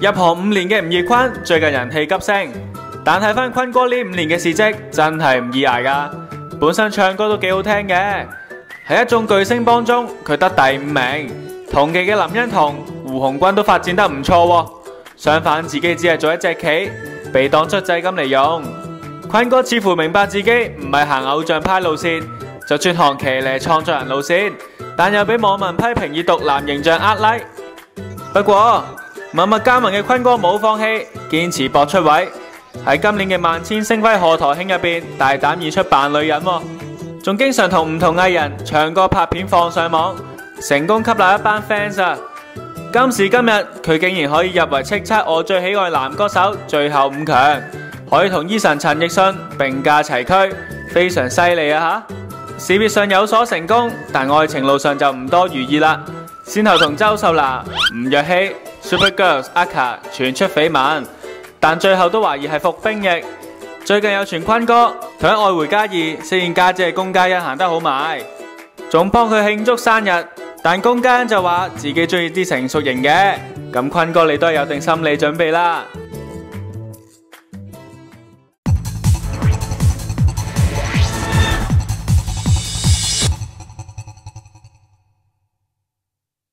入行5年嘅吳業坤最近人氣急升，但睇翻坤哥呢5年嘅事蹟，真係唔易捱噶。本身唱歌都幾好聽嘅，喺一眾巨星幫中，佢得第5名。同期嘅林欣彤、胡鴻鈞都發展得唔錯喎。相反，自己只係做一隻棋，被當出製金嚟用。坤哥似乎明白自己唔係行偶像派路線，就轉行騎呢創作人路線，但又俾網民批評以毒男形象呃 like。不過默默耕耘嘅坤哥冇放棄，堅持搏出位，喺今年嘅萬千星輝賀台慶入邊大膽演出扮女人喎，仲經常同唔同藝人唱歌拍片放上網，成功吸納一班 fans 啊！今時今日佢竟然可以入圍叱咤我最喜愛男歌手最後5強，可以同 Eason 陳奕迅並駕齊驅，非常犀利啊吓！事業上有所成功，但愛情路上就唔多如意啦。先後同周秀娜、吳若希、Super Girls、Aka 傳出緋聞，但最後都懷疑係服兵役。最近有傳坤哥同喺《愛回家2》飾演家姐嘅龔嘉欣行得好埋，仲幫佢慶祝生日。但龔嘉欣就話自己中意啲成熟型嘅，咁坤哥你都係有定心理準備啦。